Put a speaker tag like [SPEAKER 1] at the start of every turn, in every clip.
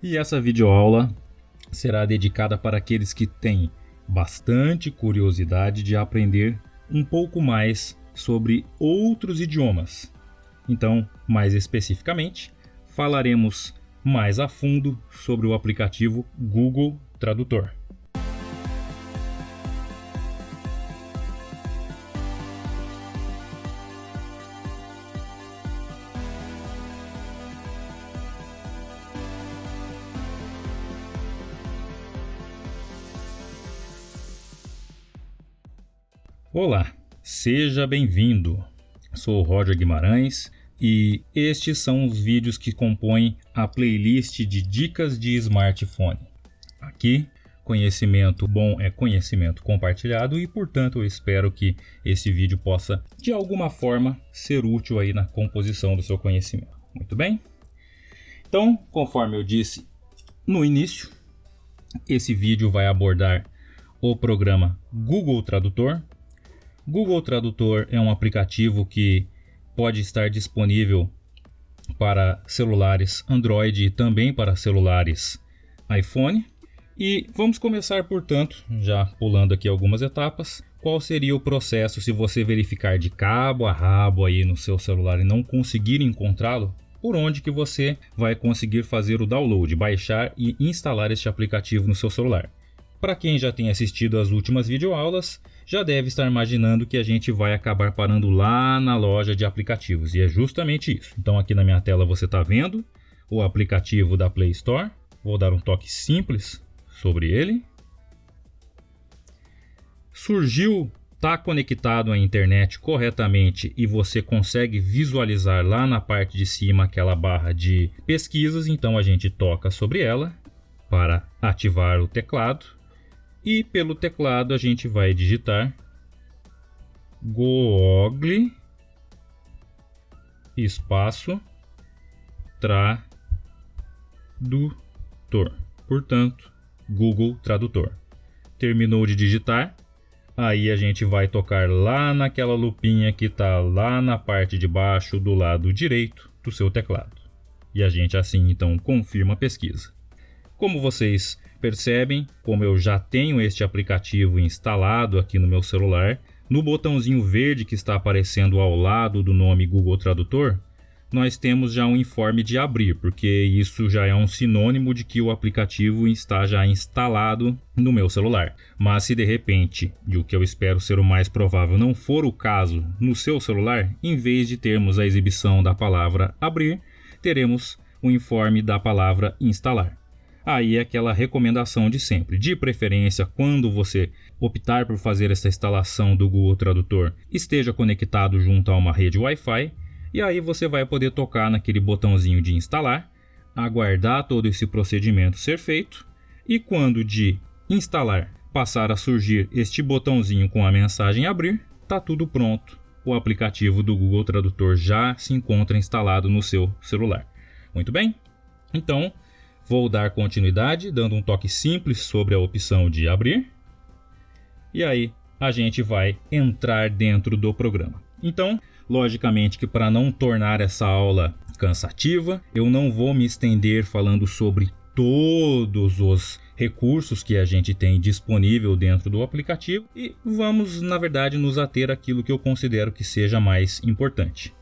[SPEAKER 1] E essa videoaula será dedicada para aqueles que têm bastante curiosidade de aprender um pouco mais sobre outros idiomas. Então, mais especificamente, falaremos mais a fundo sobre o aplicativo Google Tradutor. Olá, seja bem-vindo. Sou o Roger Guimarães e estes são os vídeos que compõem a playlist de dicas de smartphone. Aqui, conhecimento bom é conhecimento compartilhado e, portanto, eu espero que esse vídeo possa, de alguma forma, ser útil aí na composição do seu conhecimento. Muito bem? Então, conforme eu disse no início, esse vídeo vai abordar o programa Google Tradutor. Google Tradutor é um aplicativo que pode estar disponível para celulares Android e também para celulares iPhone. E vamos começar, portanto, já pulando aqui algumas etapas, qual seria o processo se você verificar de cabo a rabo aí no seu celular e não conseguir encontrá-lo, por onde que você vai conseguir fazer o download, baixar e instalar este aplicativo no seu celular. Para quem já tem assistido às últimas videoaulas, já deve estar imaginando que a gente vai acabar parando lá na loja de aplicativos. E é justamente isso. Então aqui na minha tela você está vendo o aplicativo da Play Store. Vou dar um toque simples sobre ele. Está conectado à internet corretamente e você consegue visualizar lá na parte de cima aquela barra de pesquisas. Então a gente toca sobre ela para ativar o teclado. E pelo teclado a gente vai digitar Google espaço Tradutor. Portanto, Google Tradutor. Terminou de digitar, aí a gente vai tocar lá naquela lupinha que está lá na parte de baixo do lado direito do seu teclado. E a gente assim então confirma a pesquisa. Como vocês percebem, como eu já tenho este aplicativo instalado aqui no meu celular, no botãozinho verde que está aparecendo ao lado do nome Google Tradutor, nós temos já um informe de abrir, porque isso já é um sinônimo de que o aplicativo está já instalado no meu celular. Mas se de repente, e o que eu espero ser o mais provável, não for o caso no seu celular, em vez de termos a exibição da palavra abrir, teremos o informe da palavra instalar. Aí é aquela recomendação de sempre, de preferência quando você optar por fazer essa instalação do Google Tradutor, esteja conectado junto a uma rede Wi-Fi, e aí você vai poder tocar naquele botãozinho de instalar, aguardar todo esse procedimento ser feito, e quando de instalar passar a surgir este botãozinho com a mensagem abrir, está tudo pronto, o aplicativo do Google Tradutor já se encontra instalado no seu celular. Muito bem? Então, vou dar continuidade, dando um toque simples sobre a opção de abrir. E aí a gente vai entrar dentro do programa. Então, logicamente que para não tornar essa aula cansativa, eu não vou me estender falando sobre todos os recursos que a gente tem disponível dentro do aplicativo. E vamos, na verdade, nos ater àquilo que eu considero que seja mais importante.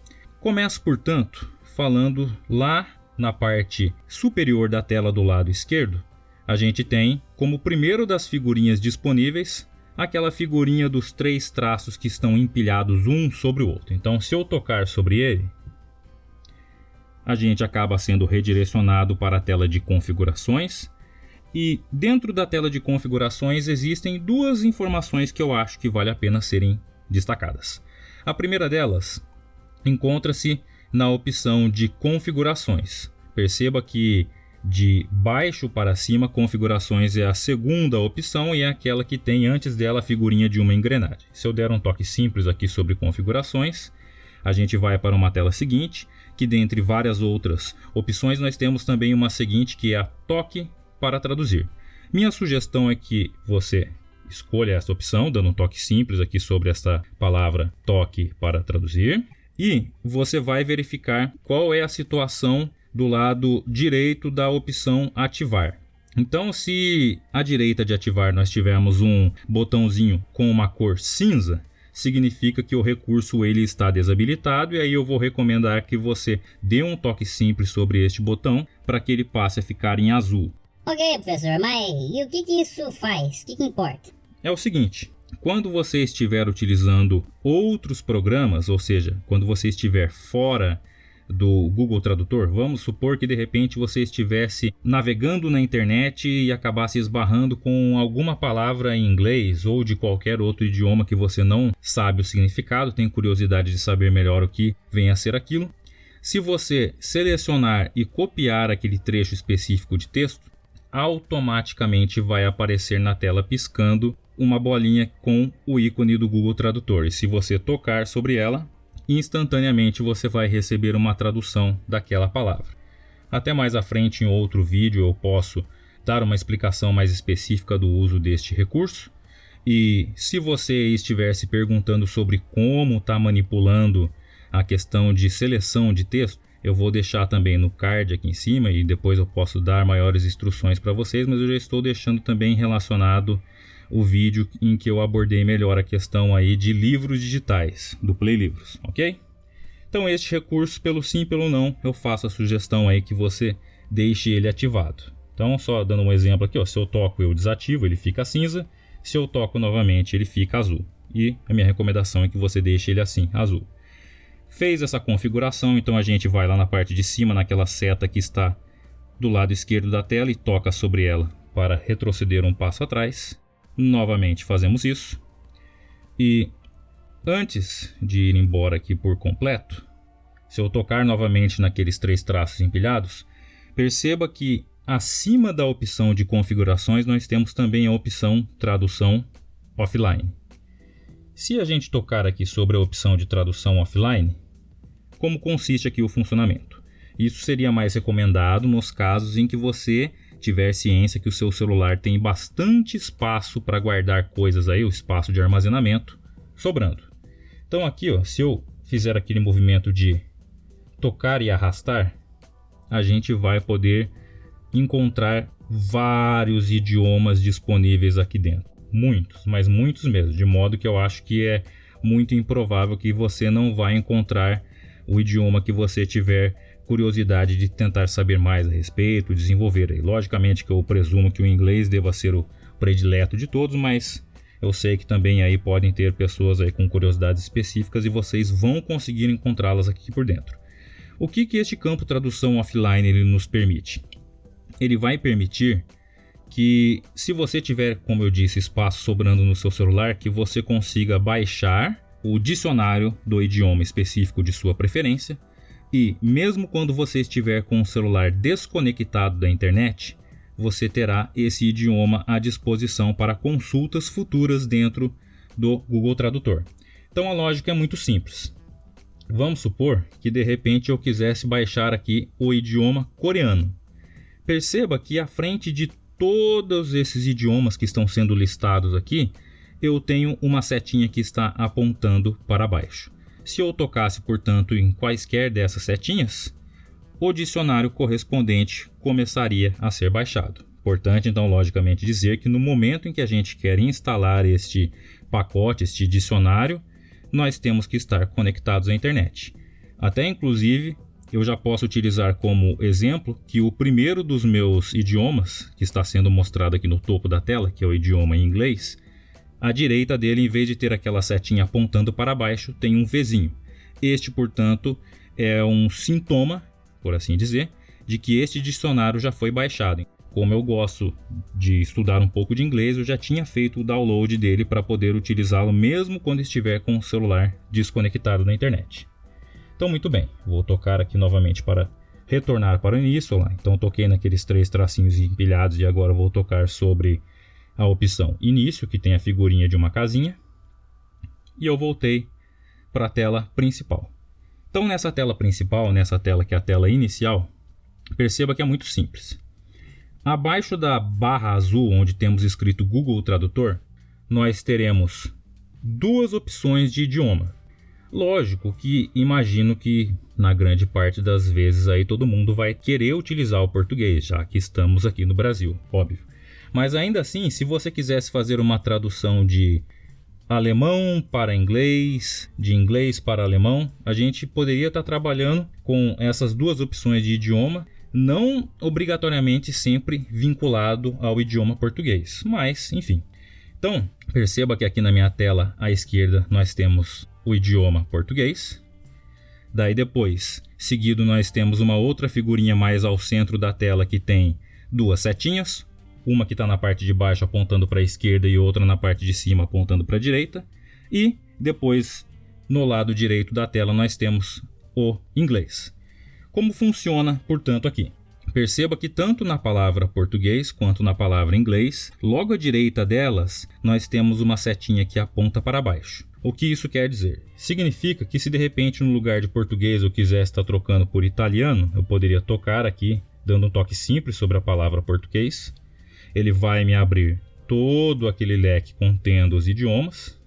[SPEAKER 1] Começo, portanto, falando lá na parte superior da tela do lado esquerdo, a gente tem como primeiro das figurinhas disponíveis aquela figurinha dos 3 traços que estão empilhados um sobre o outro. Então, se eu tocar sobre ele, a gente acaba sendo redirecionado para a tela de configurações. E dentro da tela de configurações existem 2 informações que eu acho que vale a pena serem destacadas. A primeira delas encontra-se na opção de configurações. Perceba que de baixo para cima, configurações é a segunda opção e é aquela que tem antes dela a figurinha de uma engrenagem. Se eu der um toque simples aqui sobre configurações, a gente vai para uma tela seguinte, que dentre várias outras opções nós temos também uma seguinte que é a toque para traduzir. Minha sugestão é que você escolha essa opção, dando um toque simples aqui sobre esta palavra toque para traduzir. E você vai verificar qual é a situação do lado direito da opção ativar. Então, se à direita de ativar nós tivermos um botãozinho com uma cor cinza, significa que o recurso ele está desabilitado, e aí eu vou recomendar que você dê um toque simples sobre este botão para que ele passe a ficar em azul.
[SPEAKER 2] Ok, professor, mas e o que isso faz? O que importa?
[SPEAKER 1] É o seguinte, quando você estiver utilizando outros programas, ou seja, quando você estiver fora do Google Tradutor, vamos supor que de repente você estivesse navegando na internet e acabasse esbarrando com alguma palavra em inglês ou de qualquer outro idioma que você não sabe o significado, tem curiosidade de saber melhor o que vem a ser aquilo. Se você selecionar e copiar aquele trecho específico de texto, automaticamente vai aparecer na tela piscando uma bolinha com o ícone do Google Tradutor. E se você tocar sobre ela, instantaneamente você vai receber uma tradução daquela palavra. Até mais à frente, em outro vídeo, eu posso dar uma explicação mais específica do uso deste recurso. E se você estiver se perguntando sobre como está manipulando a questão de seleção de texto, eu vou deixar também no card aqui em cima e depois eu posso dar maiores instruções para vocês, mas eu já estou deixando também relacionado o vídeo em que eu abordei melhor a questão aí de livros digitais, do Play Livros, ok? Então este recurso, pelo sim, pelo não, eu faço a sugestão aí que você deixe ele ativado. Então só dando um exemplo aqui, ó, se eu toco eu desativo, ele fica cinza, se eu toco novamente ele fica azul. E a minha recomendação é que você deixe ele assim, azul. Fez essa configuração, então a gente vai lá na parte de cima, naquela seta que está do lado esquerdo da tela e toca sobre ela para retroceder um passo atrás. Novamente fazemos isso. E antes de ir embora aqui por completo, se eu tocar novamente naqueles 3 traços empilhados, perceba que acima da opção de configurações nós temos também a opção tradução offline. Se a gente tocar aqui sobre a opção de tradução offline, como consiste aqui o funcionamento? Isso seria mais recomendado nos casos em que você tiver ciência que o seu celular tem bastante espaço para guardar coisas aí, o espaço de armazenamento sobrando. Então aqui, ó, se eu fizer aquele movimento de tocar e arrastar, a gente vai poder encontrar vários idiomas disponíveis aqui dentro. Muitos, mas muitos mesmo, de modo que eu acho que é muito improvável que você não vai encontrar o idioma que você tiver curiosidade de tentar saber mais a respeito, desenvolver aí. Logicamente que eu presumo que o inglês deva ser o predileto de todos, mas eu sei que também aí podem ter pessoas aí com curiosidades específicas e vocês vão conseguir encontrá-las aqui por dentro. O que este campo tradução offline ele nos permite? Ele vai permitir que, se você tiver, como eu disse, espaço sobrando no seu celular, que você consiga baixar o dicionário do idioma específico de sua preferência. E mesmo quando você estiver com o celular desconectado da internet, você terá esse idioma à disposição para consultas futuras dentro do Google Tradutor. Então a lógica é muito simples. Vamos supor que de repente eu quisesse baixar aqui o idioma coreano. Perceba que à frente de todos esses idiomas que estão sendo listados aqui, eu tenho uma setinha que está apontando para baixo. Se eu tocasse, portanto, em quaisquer dessas setinhas, o dicionário correspondente começaria a ser baixado. Importante, então, logicamente, dizer que no momento em que a gente quer instalar este pacote, este dicionário, nós temos que estar conectados à internet. Até, inclusive, eu já posso utilizar como exemplo que o primeiro dos meus idiomas, que está sendo mostrado aqui no topo da tela, que é o idioma em inglês, à direita dele, em vez de ter aquela setinha apontando para baixo, tem um Vzinho. Este, portanto, é um sintoma, por assim dizer, de que este dicionário já foi baixado. Como eu gosto de estudar um pouco de inglês, eu já tinha feito o download dele para poder utilizá-lo mesmo quando estiver com o celular desconectado da internet. Então, muito bem, vou tocar aqui novamente para retornar para o início. Lá. Então, toquei naqueles 3 tracinhos empilhados e agora vou tocar sobre a opção início, que tem a figurinha de uma casinha, e eu voltei para a tela principal. Então nessa tela principal, nessa tela que é a tela inicial, perceba que é muito simples. Abaixo da barra azul, onde temos escrito Google Tradutor, nós teremos 2 opções de idioma. Lógico que imagino que na grande parte das vezes aí todo mundo vai querer utilizar o português, já que estamos aqui no Brasil, óbvio. Mas ainda assim, se você quisesse fazer uma tradução de alemão para inglês, de inglês para alemão, a gente poderia estar trabalhando com essas duas opções de idioma, não obrigatoriamente sempre vinculado ao idioma português, mas enfim. Então, perceba que aqui na minha tela à esquerda nós temos o idioma português. Daí depois, seguido, nós temos uma outra figurinha mais ao centro da tela que tem duas setinhas. Uma que está na parte de baixo apontando para a esquerda e outra na parte de cima apontando para a direita. E depois, no lado direito da tela, nós temos o inglês. Como funciona, portanto, aqui? Perceba que tanto na palavra português quanto na palavra inglês, logo à direita delas, nós temos uma setinha que aponta para baixo. O que isso quer dizer? Significa que se de repente no lugar de português eu quisesse estar trocando por italiano, eu poderia tocar aqui, dando um toque simples sobre a palavra português. Ele vai me abrir todo aquele leque contendo os idiomas.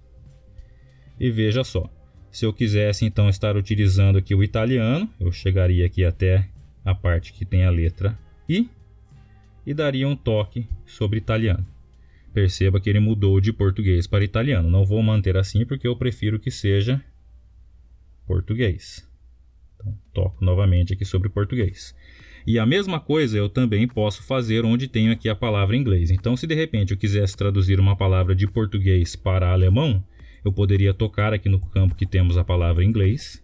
[SPEAKER 1] E veja só, se eu quisesse então estar utilizando aqui o italiano, eu chegaria aqui até a parte que tem a letra I e daria um toque sobre italiano. Perceba que ele mudou de português para italiano. Não vou manter assim porque eu prefiro que seja português. Então, toco novamente aqui sobre português. E a mesma coisa eu também posso fazer onde tenho aqui a palavra inglês. Então, se de repente eu quisesse traduzir uma palavra de português para alemão, eu poderia tocar aqui no campo que temos a palavra inglês.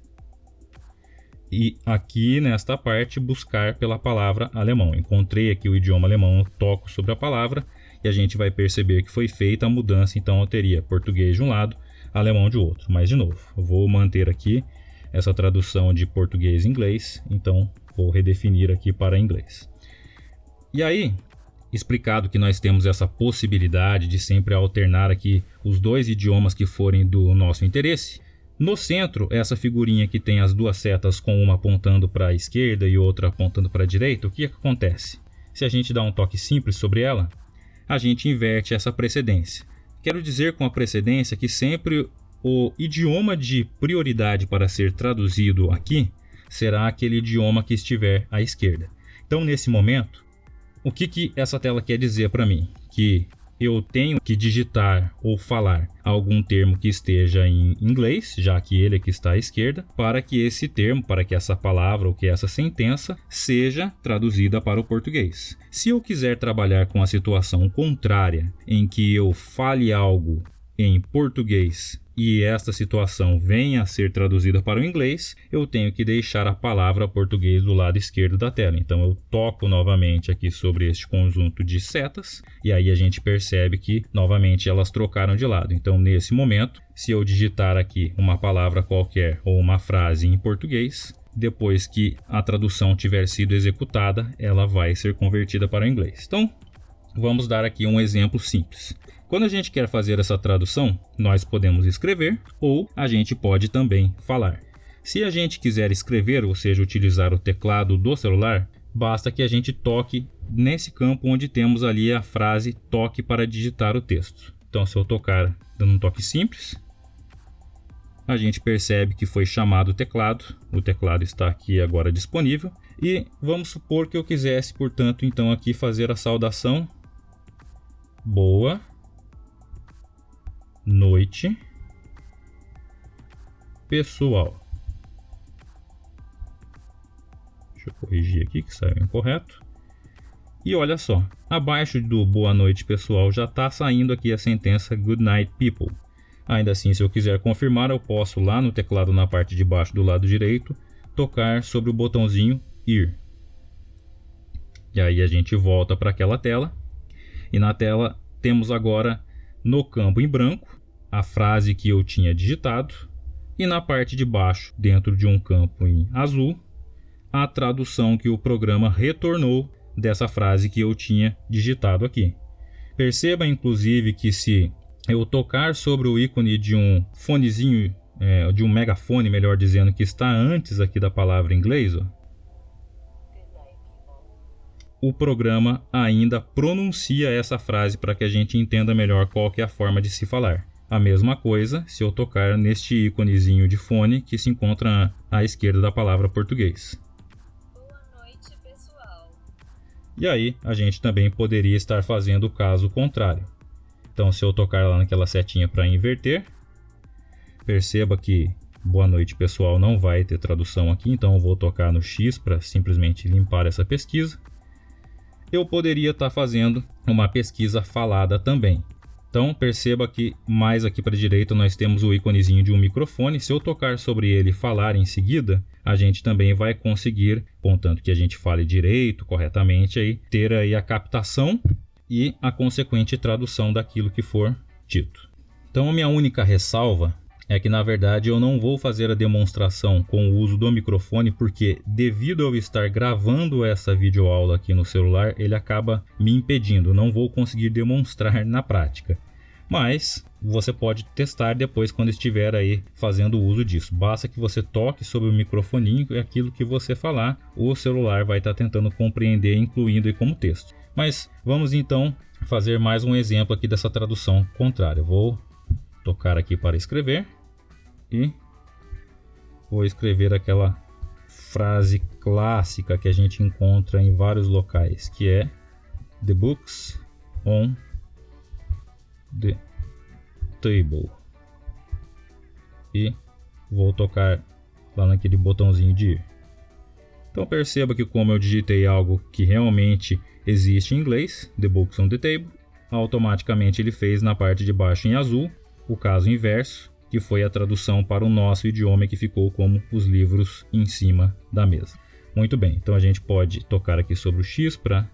[SPEAKER 1] E aqui nesta parte buscar pela palavra alemão. Encontrei aqui o idioma alemão, eu toco sobre a palavra e a gente vai perceber que foi feita a mudança. Então eu teria português de um lado, alemão de outro. Mas de novo, eu vou manter aqui essa tradução de português e inglês, então vou redefinir aqui para inglês. E aí, explicado que nós temos essa possibilidade de sempre alternar aqui os dois idiomas que forem do nosso interesse, no centro, essa figurinha que tem as duas setas com uma apontando para a esquerda e outra apontando para a direita, o que acontece? Se a gente dá um toque simples sobre ela, a gente inverte essa precedência. Quero dizer com a precedência que sempre o idioma de prioridade para ser traduzido aqui será aquele idioma que estiver à esquerda. Então, nesse momento, o que essa tela quer dizer para mim? Que eu tenho que digitar ou falar algum termo que esteja em inglês, já que ele é que está à esquerda, para que esse termo, para que essa palavra ou que essa sentença seja traduzida para o português. Se eu quiser trabalhar com a situação contrária, em que eu fale algo em português e esta situação venha a ser traduzida para o inglês, eu tenho que deixar a palavra português do lado esquerdo da tela. Então eu toco novamente aqui sobre este conjunto de setas e aí a gente percebe que novamente elas trocaram de lado. Então nesse momento, se eu digitar aqui uma palavra qualquer ou uma frase em português, depois que a tradução tiver sido executada, ela vai ser convertida para o inglês. Então vamos dar aqui um exemplo simples. Quando a gente quer fazer essa tradução, nós podemos escrever ou a gente pode também falar. Se a gente quiser escrever, ou seja, utilizar o teclado do celular, basta que a gente toque nesse campo onde temos ali a frase toque para digitar o texto. Então, se eu tocar dando um toque simples, a gente percebe que foi chamado o teclado está aqui agora disponível. E vamos supor que eu quisesse, portanto, então aqui fazer a saudação boa noite, pessoal. Deixa eu corrigir aqui que saiu incorreto. E olha só, abaixo do boa noite, pessoal, já está saindo aqui a sentença good night, people. Ainda assim, se eu quiser confirmar, eu posso lá no teclado na parte de baixo do lado direito tocar sobre o botãozinho ir. E aí a gente volta para aquela tela. E na tela temos agora no campo em branco a frase que eu tinha digitado e na parte de baixo, dentro de um campo em azul, a tradução que o programa retornou dessa frase que eu tinha digitado aqui. Perceba inclusive que se eu tocar sobre o ícone de um fonezinho, de um megafone, melhor dizendo, que está antes aqui da palavra inglês, o programa ainda pronuncia essa frase para que a gente entenda melhor qual que é a forma de se falar. A mesma coisa se eu tocar neste íconezinho de fone que se encontra à esquerda da palavra português.
[SPEAKER 3] Boa noite, pessoal.
[SPEAKER 1] E aí a gente também poderia estar fazendo o caso contrário. Então se eu tocar lá naquela setinha para inverter, perceba que boa noite, pessoal não vai ter tradução aqui, então eu vou tocar no X para simplesmente limpar essa pesquisa. Eu poderia estar fazendo uma pesquisa falada também. Então perceba que mais aqui para a direita nós temos o íconezinho de um microfone. Se eu tocar sobre ele e falar em seguida, a gente também vai conseguir, contanto que a gente fale direito, corretamente, aí, ter aí a captação e a consequente tradução daquilo que for dito. Então a minha única ressalva é que na verdade eu não vou fazer a demonstração com o uso do microfone, porque devido a eu estar gravando essa videoaula aqui no celular, ele acaba me impedindo, não vou conseguir demonstrar na prática. Mas você pode testar depois quando estiver aí fazendo uso disso. Basta que você toque sobre o microfoninho e aquilo que você falar, o celular vai estar tentando compreender, incluindo aí como texto. Mas vamos então fazer mais um exemplo aqui dessa tradução contrária. Eu vou tocar aqui para escrever. E vou escrever aquela frase clássica que a gente encontra em vários locais, que é The books on the table. E vou tocar lá naquele botãozinho de ir. Então perceba que como eu digitei algo que realmente existe em inglês, The books on the table, automaticamente ele fez na parte de baixo em azul o caso inverso, que foi a tradução para o nosso idioma, que ficou como os livros em cima da mesa. Muito bem, então a gente pode tocar aqui sobre o X para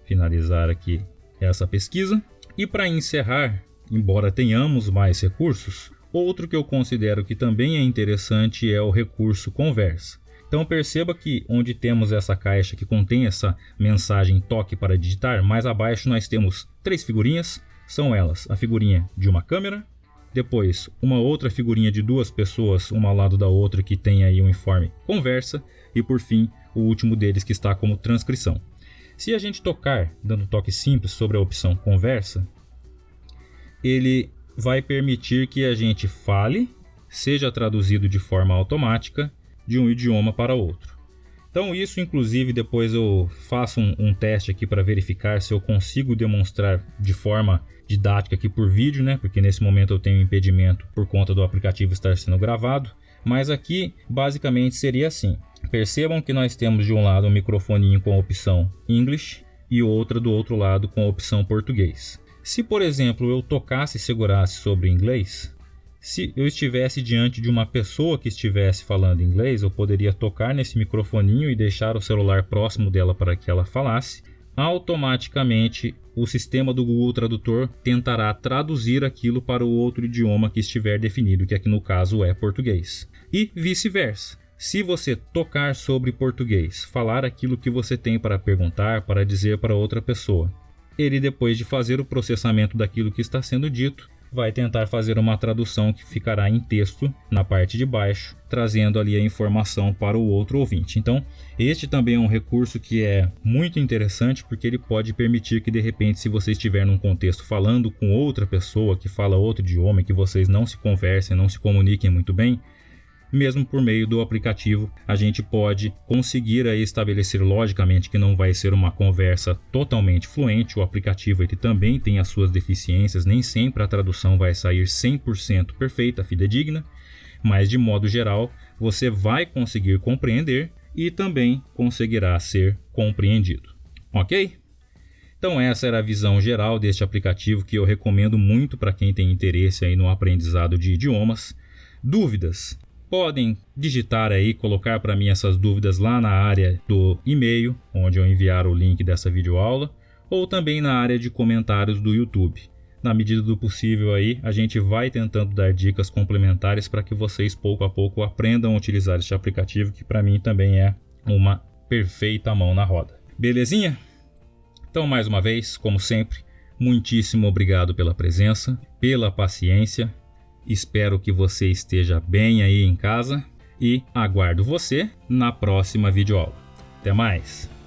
[SPEAKER 1] finalizar aqui essa pesquisa. E para encerrar, embora tenhamos mais recursos, outro que eu considero que também é interessante é o recurso conversa. Então perceba que onde temos essa caixa que contém essa mensagem toque para digitar, mais abaixo nós temos 3 figurinhas, são elas a figurinha de uma câmera, depois uma outra figurinha de 2 pessoas, uma ao lado da outra, que tem aí um informe conversa, e por fim o último deles que está como transcrição. Se a gente tocar, dando toque simples sobre a opção conversa, ele vai permitir que a gente fale, seja traduzido de forma automática de um idioma para outro. Então isso, inclusive, depois eu faço um teste aqui para verificar se eu consigo demonstrar de forma didática aqui por vídeo, né? Porque nesse momento eu tenho impedimento por conta do aplicativo estar sendo gravado. Mas aqui basicamente seria assim. Percebam que nós temos de um lado um microfoninho com a opção English e outra do outro lado com a opção português. Se, por exemplo, eu tocasse e segurasse sobre inglês, se eu estivesse diante de uma pessoa que estivesse falando inglês, eu poderia tocar nesse microfoninho e deixar o celular próximo dela para que ela falasse. Automaticamente o sistema do Google Tradutor tentará traduzir aquilo para o outro idioma que estiver definido, que aqui no caso é português. E vice-versa. Se você tocar sobre português, falar aquilo que você tem para perguntar, para dizer para outra pessoa, ele, depois de fazer o processamento daquilo que está sendo dito, vai tentar fazer uma tradução que ficará em texto na parte de baixo, trazendo ali a informação para o outro ouvinte. Então, este também é um recurso que é muito interessante, porque ele pode permitir que, de repente, se você estiver num contexto falando com outra pessoa que fala outro idioma, que vocês não se conversem, não se comuniquem muito bem, mesmo por meio do aplicativo, a gente pode conseguir aí estabelecer, logicamente, que não vai ser uma conversa totalmente fluente. O aplicativo ele também tem as suas deficiências, nem sempre a tradução vai sair 100% perfeita, fidedigna, mas de modo geral você vai conseguir compreender e também conseguirá ser compreendido. Ok? Então essa era a visão geral deste aplicativo, que eu recomendo muito para quem tem interesse aí no aprendizado de idiomas. Dúvidas? Podem digitar aí, colocar para mim essas dúvidas lá na área do e-mail, onde eu enviar o link dessa videoaula, ou também na área de comentários do YouTube. Na medida do possível aí, a gente vai tentando dar dicas complementares para que vocês pouco a pouco aprendam a utilizar este aplicativo, que para mim também é uma perfeita mão na roda. Belezinha? Então, mais uma vez, como sempre, muitíssimo obrigado pela presença, pela paciência. Espero que você esteja bem aí em casa e aguardo você na próxima videoaula. Até mais!